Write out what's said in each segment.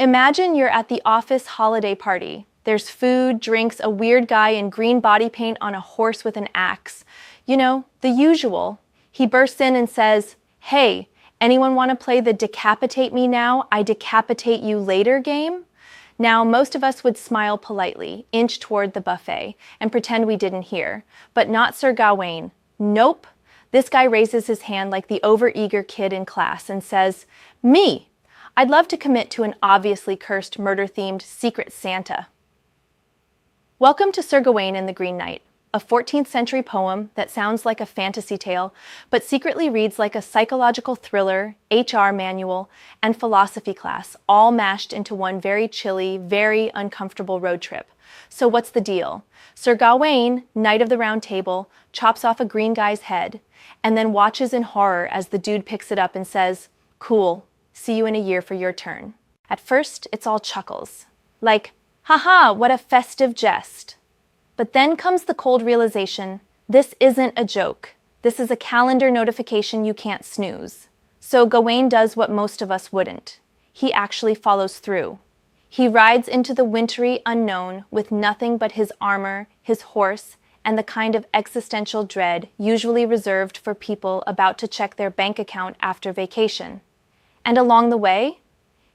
Imagine you're at the office holiday party. There's food, drinks, a weird guy in green body paint on a horse with an axe. You know, the usual. He bursts in and says, "Hey, anyone want to play the decapitate me now, I decapitate you later game?" Now, most of us would smile politely, inch toward the buffet, and pretend we didn't hear. But not Sir Gawain. Nope. This guy raises his hand like the overeager kid in class and says, "Me! I'd love to commit to an obviously cursed murder-themed Secret Santa." Welcome to Sir Gawain and the Green Knight, a 14th century poem that sounds like a fantasy tale, but secretly reads like a psychological thriller, HR manual, and philosophy class, all mashed into one very chilly, very uncomfortable road trip. So what's the deal? Sir Gawain, Knight of the Round Table, chops off a green guy's head, and then watches in horror as the dude picks it up and says, "Cool, see you in a year for your turn." At first, it's all chuckles. Like, haha, what a festive jest. But then comes the cold realization, this isn't a joke. This is a calendar notification you can't snooze. So Gawain does what most of us wouldn't. He actually follows through. He rides into the wintry unknown with nothing but his armor, his horse, and the kind of existential dread usually reserved for people about to check their bank account after vacation. And along the way,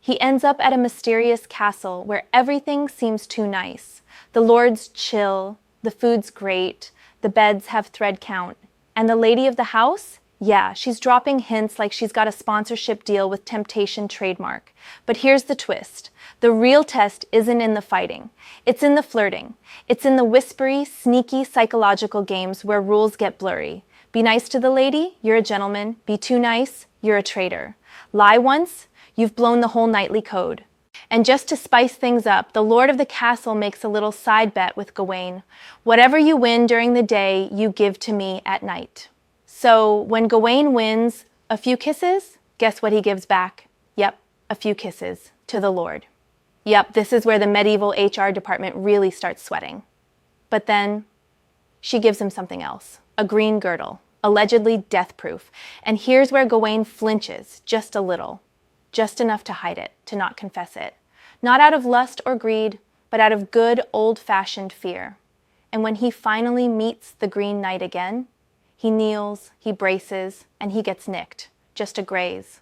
he ends up at a mysterious castle where everything seems too nice. The lords chill, the food's great, the beds have thread count. And the lady of the house? Yeah, she's dropping hints like she's got a sponsorship deal with Temptation trademark. But here's the twist. The real test isn't in the fighting. It's in the flirting. It's in the whispery, sneaky psychological games where rules get blurry. Be nice to the lady, you're a gentleman. Be too nice, you're a traitor. Lie once, you've blown the whole knightly code. And just to spice things up, the lord of the castle makes a little side bet with Gawain. Whatever you win during the day, you give to me at night. So when Gawain wins a few kisses, guess what he gives back? Yep, a few kisses to the lord. Yep, this is where the medieval HR department really starts sweating. But then she gives him something else, a green girdle, allegedly death-proof. And here's where Gawain flinches, just a little. Just enough to hide it, to not confess it. Not out of lust or greed, but out of good old-fashioned fear. And when he finally meets the Green Knight again, he kneels, he braces, and he gets nicked, just a graze.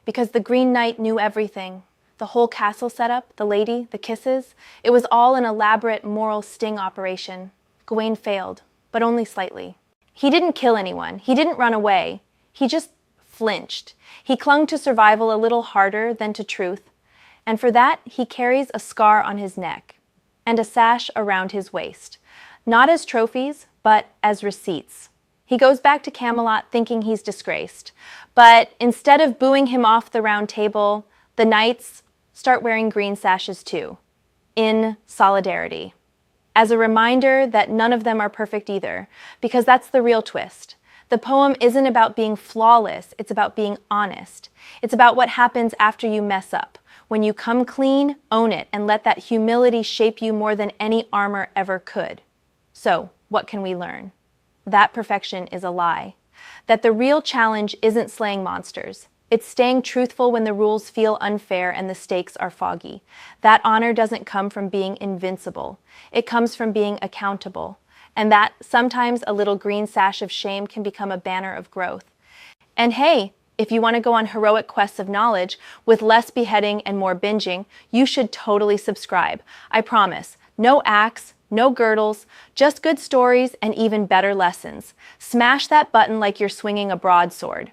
Because the Green Knight knew everything. The whole castle setup, the lady, the kisses, it was all an elaborate moral sting operation. Gawain failed, but only slightly. He didn't kill anyone. He didn't run away. He just flinched. He clung to survival a little harder than to truth, and for that he carries a scar on his neck and a sash around his waist, not as trophies, but as receipts. He goes back to Camelot thinking he's disgraced, but instead of booing him off the round table, the knights start wearing green sashes too, in solidarity. As a reminder that none of them are perfect either, because that's the real twist. The poem isn't about being flawless, it's about being honest. It's about what happens after you mess up. When you come clean, own it, and let that humility shape you more than any armor ever could. So, what can we learn? That perfection is a lie. That the real challenge isn't slaying monsters. It's staying truthful when the rules feel unfair and the stakes are foggy. That honor doesn't come from being invincible. It comes from being accountable. And that sometimes a little green sash of shame can become a banner of growth. And hey, if you want to go on heroic quests of knowledge with less beheading and more binging, you should totally subscribe. I promise. No axe, no girdles, just good stories and even better lessons. Smash that button like you're swinging a broadsword.